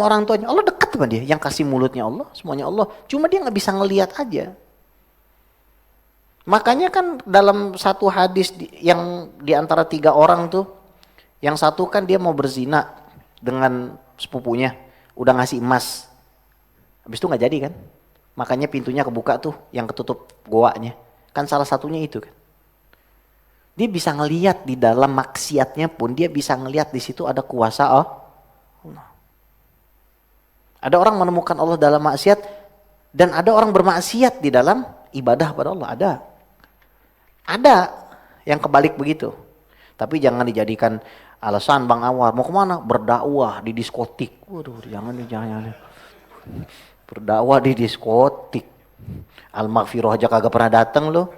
sama orang tuanya, Allah dekat sama dia. Yang kasih mulutnya Allah, semuanya Allah. Cuma dia nggak bisa ngelihat aja. Makanya kan dalam satu hadis yang di antara 3 orang tuh, yang satu kan dia mau berzina dengan sepupunya, udah ngasih emas. Habis itu nggak jadi kan? Makanya pintunya kebuka tuh, yang ketutup goanya. Kan salah satunya itu kan. Dia bisa ngelihat di dalam maksiatnya pun, dia bisa ngelihat di situ ada kuasa Allah. Ada orang menemukan Allah dalam maksiat, dan ada orang bermaksiat di dalam ibadah pada Allah. Ada yang kebalik begitu. Tapi jangan dijadikan alasan Bang Anwar, mau kemana? Berdakwah di diskotik. Waduh, jangan. Berdakwah di diskotik. Al-Maghfirah aja kagak pernah datang loh.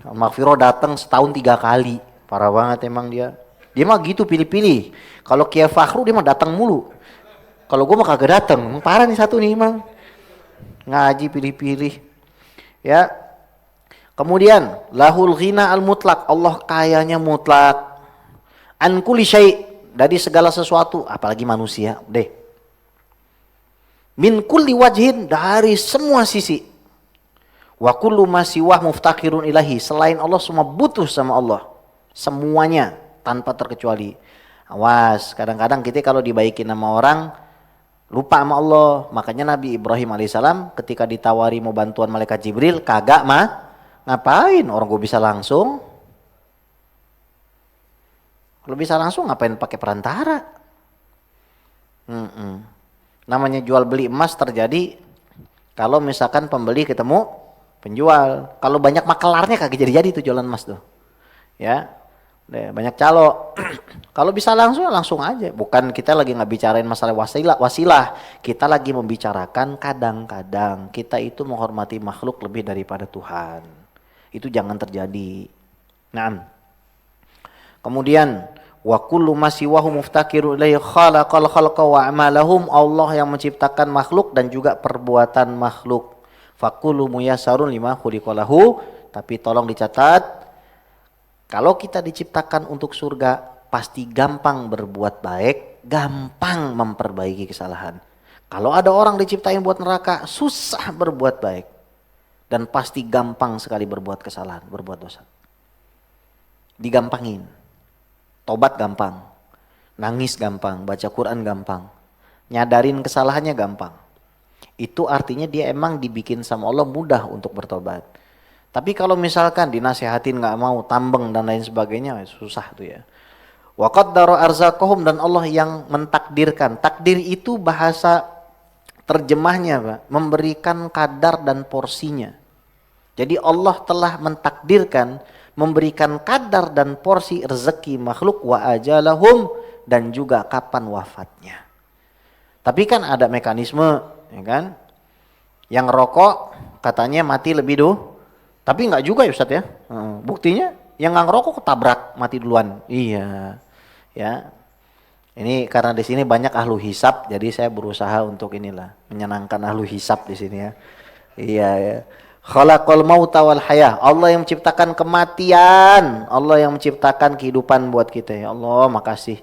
Al-Maghfirah datang setahun 3 kali. Parah banget emang dia. Dia mah gitu pilih-pilih. Kalau Kiai Fakhru dia mah datang mulu. Kalau gue mah kagak datang. Parah nih satu nih emang. Ngaji pilih-pilih. Ya. Kemudian lahul ghina al mutlak, Allah kayanya mutlak. An kulli syai', dari segala sesuatu, apalagi manusia, deh. Min kulli wajhin, dari semua sisi. Wa kullu ma siwah muftakirun ilahi, selain Allah semua butuh sama Allah. Semuanya tanpa terkecuali. Awas, kadang-kadang kita kalau dibaikin sama orang lupa sama Allah. Makanya Nabi Ibrahim alaihissalam ketika ditawari mau bantuan malaikat Jibril, kagak mah. Ngapain? Orang gue bisa langsung. Kalau bisa langsung ngapain pakai perantara? Namanya jual beli emas terjadi kalau misalkan pembeli ketemu penjual. Kalau banyak makelarnya kagak jadi-jadi tuh jualan emas tuh. Ya, banyak calo. Kalau bisa langsung aja. Bukan kita lagi nggak bicarain masalah wasilah. Kita lagi membicarakan kadang-kadang kita itu menghormati makhluk lebih daripada Tuhan. Itu jangan terjadi. Naam. Kemudian wa kullu ma siwahu muftakiru ilaihi khalaqal khalqa wa amalahum, Allah yang menciptakan makhluk dan juga perbuatan makhluk. Faqulu muyassarun lima khuliqalahu, tapi tolong dicatat, kalau kita diciptakan untuk surga pasti gampang berbuat baik, gampang memperbaiki kesalahan. Kalau ada orang diciptain buat neraka, susah berbuat baik. Dan pasti gampang sekali berbuat kesalahan, berbuat dosa. Digampangin. Tobat gampang. Nangis gampang, baca Quran gampang. Nyadarin kesalahannya gampang. Itu artinya dia emang dibikin sama Allah mudah untuk bertobat. Tapi kalau misalkan dinasehatin gak mau, tambeng dan lain sebagainya, susah tuh ya. Wa qaddara arzaqahum, dan Allah yang mentakdirkan. Takdir itu bahasa terjemahnya, Pak, memberikan kadar dan porsinya. Jadi Allah telah mentakdirkan, memberikan kadar dan porsi rezeki makhluk, wa ajalahum, dan juga kapan wafatnya. Tapi kan ada mekanisme, ya kan? Yang rokok katanya mati lebih dulu. Tapi enggak juga ya Ustaz ya. Buktinya yang nggak ngerokok ketabrak mati duluan. Iya. Ya. Ini karena di sini banyak ahlu hisab, jadi saya berusaha untuk inilah menyenangkan ahlu hisab di sini ya. Iya ya. Khalaqal mauta wal hayah, Allah yang menciptakan kematian, Allah yang menciptakan kehidupan buat kita. Ya Allah, makasih.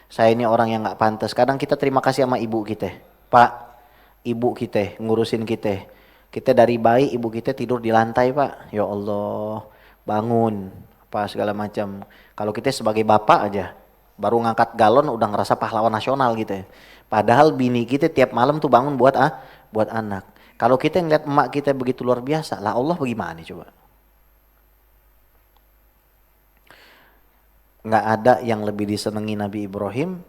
Saya ini orang yang nggak pantas. Kadang kita terima kasih sama ibu kita, Pak. Ibu kita ngurusin kita. Kita dari bayi ibu kita tidur di lantai, Pak. Ya Allah, bangun apa segala macam. Kalau kita sebagai bapak aja baru ngangkat galon udah ngerasa pahlawan nasional gitu ya. Padahal bini kita tiap malam tuh bangun buat anak. Kalau kita ngeliat emak kita begitu luar biasa, lah Allah bagaimana coba? Nggak ada yang lebih disenangi Nabi Ibrahim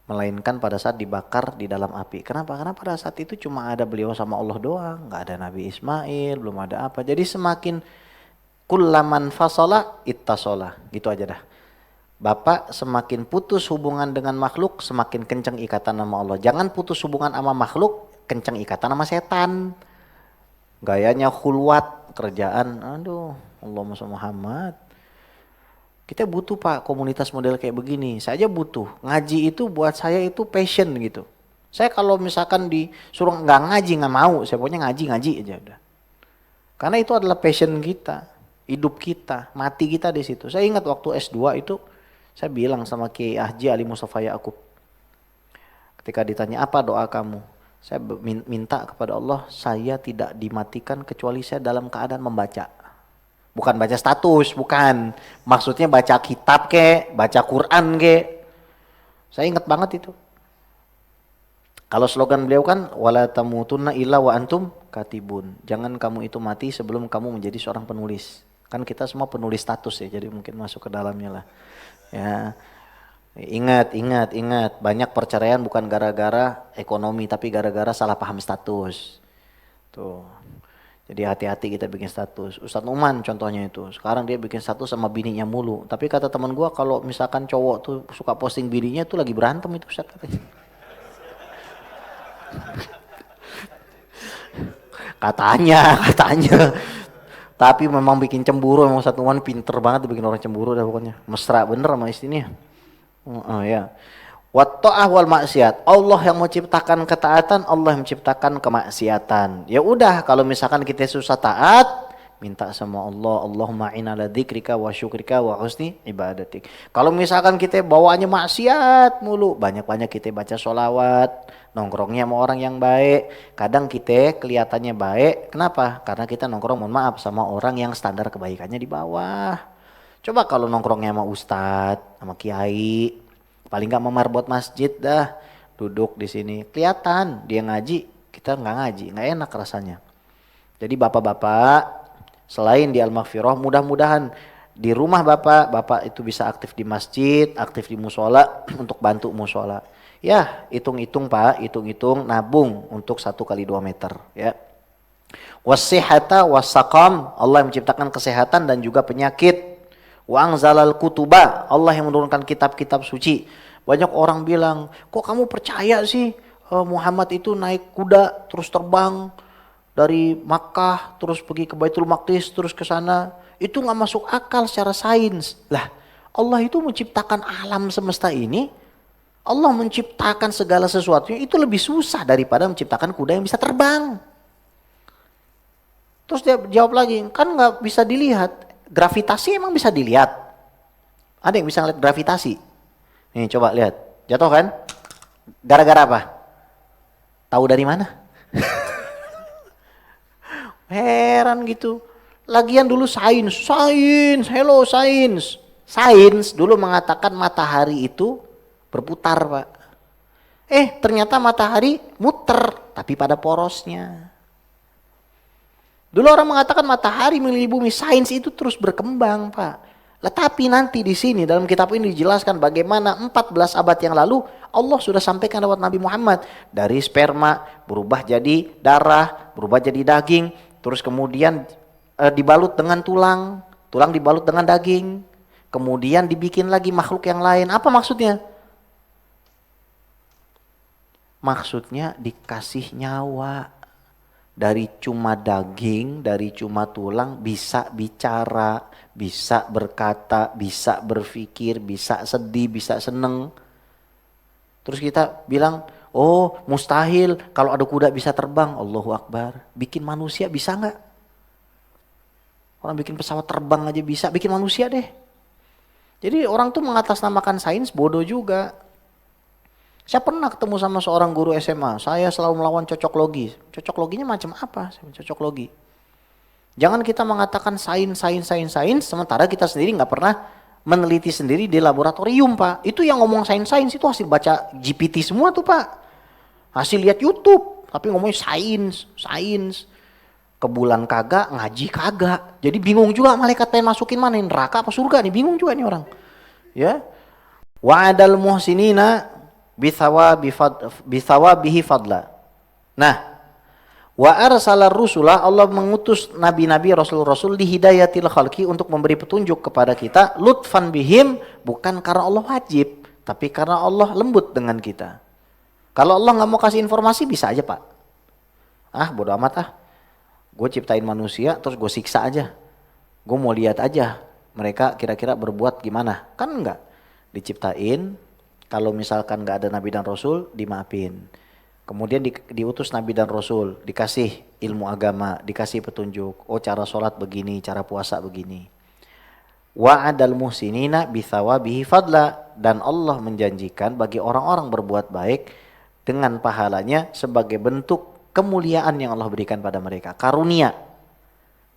melainkan pada saat dibakar di dalam api. Kenapa? Karena pada saat itu cuma ada beliau sama Allah doang, nggak ada Nabi Ismail, belum ada apa. Jadi semakin kullaman fasala ittasola, gitu aja dah. Bapak semakin putus hubungan dengan makhluk, semakin kencang ikatan sama Allah. Jangan putus hubungan sama makhluk, kencang ikatan sama setan. Gayanya khulwat, kerjaan, aduh, Allahumma sholli Muhammad. Kita butuh Pak komunitas model kayak begini. Saya aja butuh. Ngaji itu buat saya itu passion gitu. Saya kalau misalkan disuruh nggak ngaji nggak mau. Saya pokoknya ngaji aja udah. Karena itu adalah passion kita, hidup kita, mati kita di situ. Saya ingat waktu S2 itu saya bilang sama Kiai Haji Ali Mustafa Ya'qub, Ketika ditanya apa doa kamu, saya minta kepada Allah saya tidak dimatikan kecuali saya dalam keadaan membaca. Bukan baca status, bukan. Maksudnya baca kitab ke, baca Quran ke. Saya ingat banget itu. Kalau slogan beliau kan wala tamutunna illa wa antum katibun. Jangan kamu itu mati sebelum kamu menjadi seorang penulis. Kan kita semua penulis status ya, jadi mungkin masuk ke dalamnya lah. Ya. Ingat. Banyak perceraian bukan gara-gara ekonomi, tapi gara-gara salah paham status. Tuh. Jadi hati-hati kita bikin status. Ustadz Numan contohnya itu. Sekarang dia bikin status sama bininya mulu. Tapi kata teman gua kalau misalkan cowok tuh suka posting bininya tuh lagi berantem itu Ustadz katanya. Katanya. Tapi memang bikin cemburu, memang Ustadz Numan pinter banget bikin orang cemburu dah pokoknya. Mesra bener sama istrinya. Ya. Watta'ah wal maksiat. Allah yang menciptakan ketaatan, Allah yang menciptakan kemaksiatan. Ya udah, kalau misalkan kita susah taat, minta sama Allah, Allahumma inna ala dzikrika wa syukrika wa husni ibadatik. Kalau misalkan kita bawaannya maksiat mulu, banyak-banyak kita baca sholawat, nongkrongnya sama orang yang baik. Kadang kita kelihatannya baik, kenapa? Karena kita nongkrong, mohon maaf, sama orang yang standar kebaikannya di bawah. Coba kalau nongkrongnya sama ustadz, sama kiai, paling nggak memarbot masjid dah, duduk di sini, kelihatan dia ngaji, kita nggak ngaji, nggak enak rasanya. Jadi bapak-bapak, selain di Al-Maghfirah, mudah-mudahan di rumah bapak itu bisa aktif di masjid, aktif di musola untuk bantu musola. Ya, hitung-hitung Pak, hitung-hitung nabung untuk 1x2 meter ya. Wasihata wasaqam, Allah yang menciptakan kesehatan dan juga penyakit. Wa anzalal kutuba, Allah yang menurunkan kitab-kitab suci. Banyak orang bilang, kok kamu percaya sih Muhammad itu naik kuda terus terbang dari Makkah terus pergi ke Baitul Maqdis terus ke sana? Itu nggak masuk akal secara sains. Lah, Allah itu menciptakan alam semesta ini, Allah menciptakan segala sesuatunya itu lebih susah daripada menciptakan kuda yang bisa terbang. Terus dia jawab lagi, kan nggak bisa dilihat. Gravitasi emang bisa dilihat? Ada yang bisa ngeliat gravitasi? Nih coba lihat, jatuh kan? Gara-gara apa? Tahu dari mana? Heran gitu. Lagian dulu sains, hello sains. Sains dulu mengatakan matahari itu berputar Pak. Ternyata matahari muter, tapi pada porosnya. Dulu orang mengatakan matahari mengelilingi bumi, sains itu terus berkembang Pak. Tetapi nanti di sini dalam kitab ini dijelaskan bagaimana 14 abad yang lalu Allah sudah sampaikan lewat Nabi Muhammad. Dari sperma berubah jadi darah, berubah jadi daging, terus kemudian dibalut dengan tulang, tulang dibalut dengan daging, kemudian dibikin lagi makhluk yang lain. Apa maksudnya? Maksudnya dikasih nyawa. Dari cuma daging, dari cuma tulang bisa bicara, bisa berkata, bisa berpikir, bisa sedih, bisa seneng. Terus kita bilang, oh mustahil kalau ada kuda bisa terbang. Allahu Akbar. Bikin manusia bisa nggak? Orang bikin pesawat terbang aja bisa, bikin manusia deh. Jadi orang tuh mengatasnamakan sains bodoh juga. Saya pernah ketemu sama seorang guru SMA, saya selalu melawan cocok logi. Cocok loginya macam apa? Cocok logi. Jangan kita mengatakan sains, sementara kita sendiri nggak pernah meneliti sendiri di laboratorium Pak. Itu yang ngomong sains itu hasil baca GPT semua tuh Pak. Hasil lihat YouTube, tapi ngomongnya sains. Ke bulan kagak, ngaji kagak. Jadi bingung juga malaikat pengen masukin mana, neraka apa surga nih, bingung juga nih orang. Ya. Wa'adal muhsinina bithawabihi fadla. Nah, wa arsalar rusula, Allah mengutus nabi-nabi, rasul-rasul di hidayatil khalqi untuk memberi petunjuk kepada kita, lutfan bihim, bukan karena Allah wajib, tapi karena Allah lembut dengan kita. Kalau Allah nggak mau kasih informasi bisa aja Pak. Bodo amat gue ciptain manusia terus gue siksa aja. Gue mau lihat aja mereka kira-kira berbuat gimana. Kan enggak, diciptain. Kalau misalkan nggak ada nabi dan rasul, dimaafin. Kemudian diutus nabi dan rasul, dikasih ilmu agama, dikasih petunjuk. Oh cara sholat begini, cara puasa begini. Wa'adal muhsinina bithawabihi fadla. Dan Allah menjanjikan bagi orang-orang berbuat baik dengan pahalanya sebagai bentuk kemuliaan yang Allah berikan pada mereka, karunia.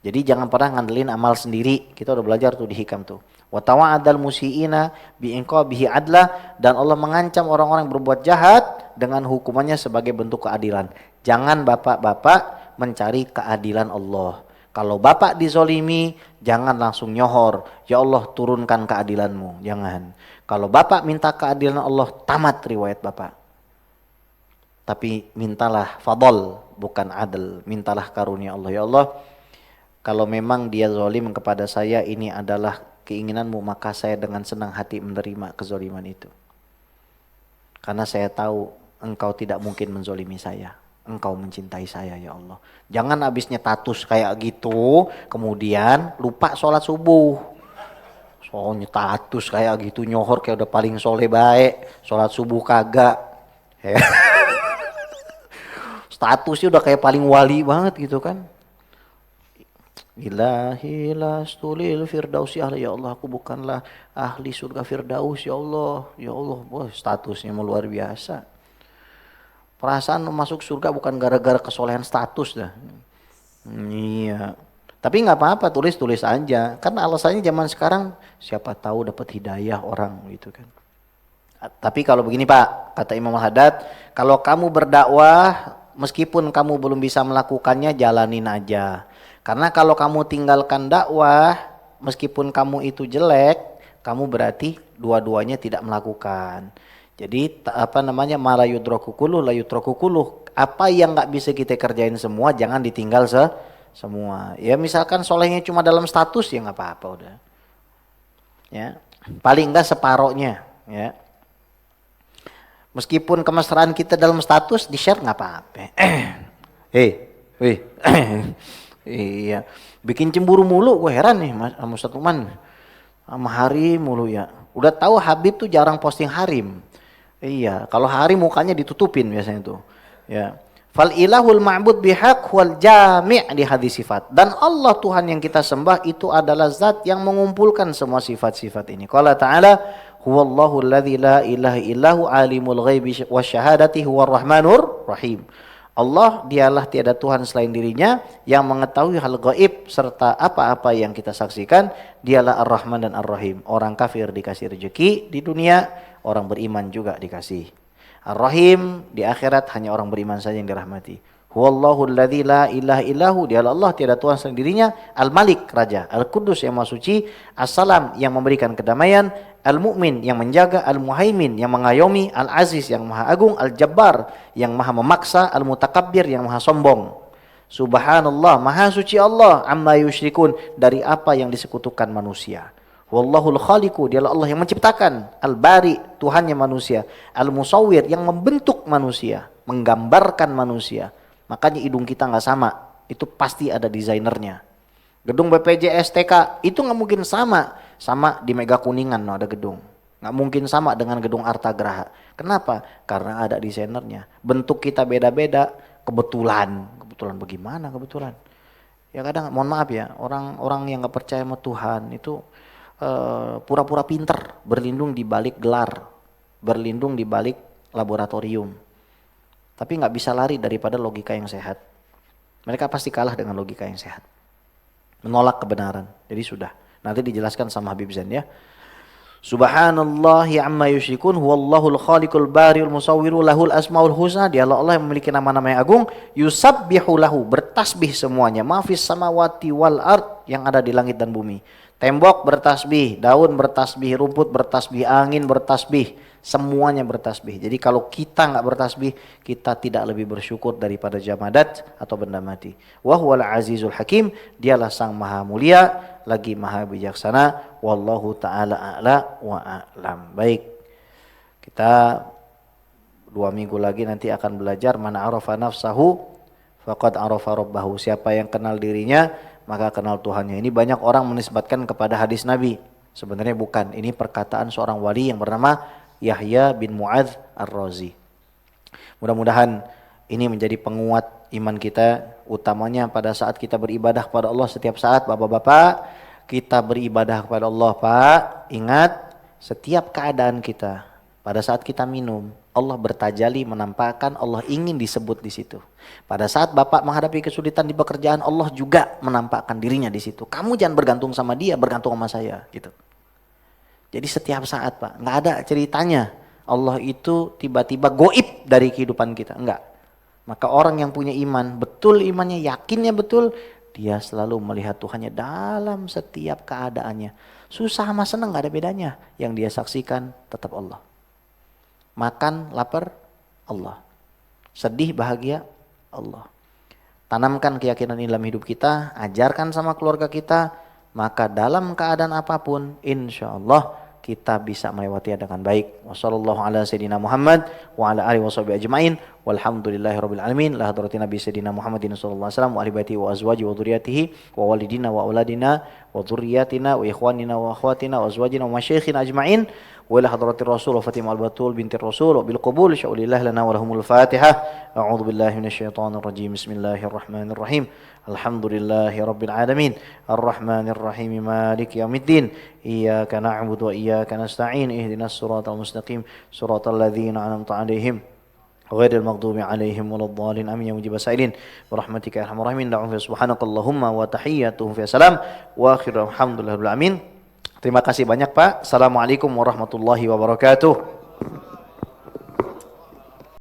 Jadi jangan pernah ngandelin amal sendiri. Kita udah belajar tuh di hikam tuh. Wa tawa'adal musiiina bi'iqabihi adla, dan Allah mengancam orang-orang yang berbuat jahat dengan hukumannya sebagai bentuk keadilan. Jangan bapak-bapak mencari keadilan Allah. Kalau bapak dizolimi, jangan langsung nyohor, ya Allah turunkan keadilanmu. Jangan. Kalau bapak minta keadilan Allah, tamat riwayat bapak. Tapi mintalah fadl, bukan adl. Mintalah karunia Allah. Ya Allah, kalau memang dia zolim kepada saya, ini adalah keinginanmu, maka saya dengan senang hati menerima kezoliman itu. Karena saya tahu engkau tidak mungkin menzolimi saya. Engkau mencintai saya ya Allah. Jangan habisnya tatus kayak gitu, kemudian lupa sholat subuh. Soalnya tatus kayak gitu, nyohor kayak udah paling soleh baik, sholat subuh kagak. Statusnya udah kayak paling wali banget gitu kan. Ilahi lastulil firdausi ahli, ya Allah aku bukanlah ahli surga firdaus ya Allah. Ya Allah, wah statusnya luar biasa. Perasaan masuk surga bukan gara-gara kesolehan status dah. Iya. Tapi nggak apa-apa, tulis aja. Karena alasannya zaman sekarang siapa tahu dapat hidayah orang gitu kan. Tapi kalau begini Pak, kata Imam Al-Haddad, kalau kamu berdakwah meskipun kamu belum bisa melakukannya, jalanin aja. Karena kalau kamu tinggalkan dakwah, meskipun kamu itu jelek, kamu berarti dua-duanya tidak melakukan. Jadi la yudraku kulluh. Apa yang nggak bisa kita kerjain semua, jangan ditinggal semua. Ya misalkan solehnya cuma dalam status, ya nggak apa-apa udah. Ya, paling nggak separohnya. Ya. Meskipun kemesraan kita dalam status di share nggak apa-apa. Iya, bikin cemburu mulu, gue heran nih sama Ustaz Uman. Sama Harim mulu ya. Udah tahu Habib tuh jarang posting Harim. Iya, kalau Harim mukanya ditutupin biasanya tuh. Ya. Fal ilahul ma'bud bihaq wal jami' di hadis sifat. Dan Allah Tuhan yang kita sembah itu adalah zat yang mengumpulkan semua sifat-sifat ini. Qala ta'ala, huwallahu alladzi la ilaha illahu alimul ghaibi wasyahadati huwar rahmanur rahim. Allah dialah tiada Tuhan selain dirinya yang mengetahui hal gaib serta apa-apa yang kita saksikan. Dialah Ar-Rahman dan Ar-Rahim. Orang kafir dikasih rezeki di dunia, orang beriman juga dikasih. Ar-Rahim di akhirat hanya orang beriman saja yang dirahmati. Huwallahu alladzi la ilaha illahu, dialah Allah tiada Tuhan selain dirinya. Al-Malik raja, Al-Quddus yang maha suci, As-Salam yang memberikan kedamaian, Al-Mu'min yang menjaga, Al-Muhaimin yang mengayomi, Al-Aziz yang maha agung, Al-Jabbar yang maha memaksa, Al-Mutakabbir yang maha sombong. Subhanallah, maha suci Allah, amma yusyrikun, dari apa yang disekutukan manusia. Wallahul khaliqu, dialah Allah yang menciptakan, Al-Bari, Tuhannya manusia, Al-Musawwir yang membentuk manusia, menggambarkan manusia. Makanya hidung kita nggak sama, itu pasti ada desainernya. Gedung BPJS TK itu nggak mungkin sama di Mega Kuningan ada gedung. Nggak mungkin sama dengan gedung Artagraha. Kenapa? Karena ada desainernya. Bentuk kita beda-beda, kebetulan bagaimana kebetulan? Ya kadang, mohon maaf ya, orang yang nggak percaya sama Tuhan itu pura-pura pinter, berlindung di balik gelar, berlindung di balik laboratorium. Tapi nggak bisa lari daripada logika yang sehat. Mereka pasti kalah dengan logika yang sehat. Menolak kebenaran. Jadi sudah. Nanti dijelaskan sama Habib Zain ya. Subhanallahi amma yusyrikun, huwallahul khaliqul bariul musawwiru lahul asmaul husna. Dialah Allah yang memiliki nama-nama yang agung. Yusabbihu lahu, bertasbih semuanya. Mafis samawati wal ard, yang ada di langit dan bumi. Tembok bertasbih, daun bertasbih, rumput bertasbih, angin bertasbih. Semuanya bertasbih. Jadi kalau kita nggak bertasbih, kita tidak lebih bersyukur daripada jamadat atau benda mati. Wa huwal azizul hakim, dialah sang maha mulia lagi maha bijaksana. Wallahu ta'ala a'la wa a'lam. Baik, kita 2 minggu lagi nanti akan belajar man arafa nafsahu faqad arafa rabbahu. Siapa yang kenal dirinya maka kenal Tuhannya. Ini banyak orang menisbatkan kepada hadis Nabi. Sebenarnya bukan. Ini perkataan seorang wali yang bernama Yahya bin Mu'adz Ar-Razi. Mudah-mudahan ini menjadi penguat iman kita, utamanya pada saat kita beribadah kepada Allah setiap saat. Bapak-bapak, kita beribadah kepada Allah, Pak. Ingat, setiap keadaan kita, pada saat kita minum, Allah bertajali menampakkan, Allah ingin disebut di situ. Pada saat Bapak menghadapi kesulitan di pekerjaan, Allah juga menampakkan dirinya di situ. Kamu jangan bergantung sama dia, bergantung sama saya, gitu. Jadi setiap saat Pak, nggak ada ceritanya Allah itu tiba-tiba goib dari kehidupan kita, enggak. Maka orang yang punya iman, betul imannya, yakinnya betul, dia selalu melihat Tuhannya dalam setiap keadaannya. Susah sama senang nggak ada bedanya. Yang dia saksikan tetap Allah. Makan, lapar, Allah. Sedih, bahagia, Allah. Tanamkan keyakinan ini dalam hidup kita, ajarkan sama keluarga kita, maka dalam keadaan apapun, insya Allah kita bisa melewati dengan baik. Wassallallahu ala sayyidina Muhammad wa ala alihi washabihi ajmain. Walhamdulillahirabbil alamin. La hadratin nabi sayyidina Muhammadin sallallahu alaihi wasallam wa ali baitihi wa azwajihi wa dzurriyyatihi wa walidina wa auladina wa dzurriyyatina wa ikhwanina wa akhwatina wa azwajina wa masyayikhina ajmain. Wa ila hadratir rasul wa Fatimah al-Batul binti rasul wa bil qabul sya'ulillah lana wa lahumul fatihah. A'udzu billahi minasyaitonir rajim. Bismillahirrahmanirrahim. Alhamdulillahi rabbil alamin. Arrahmanir rahim. Maliki yaumiddin. Iyyaka na'budu wa iyyaka nasta'in. Ihdinas siratal mustaqim. Siratal ladzina an'amta 'alaihim ghairil maghdubi 'alaihim waladdallin. Amin ya mujibas sa'ilin. Birahmatika ya arhamar rahimin. Da'u fi subhanakallahumma wa tahiyyatuhum fi salam. Wa akhiru alhamdulillahi rabbil alamin. Terima kasih banyak Pak. Assalamualaikum warahmatullahi wabarakatuh.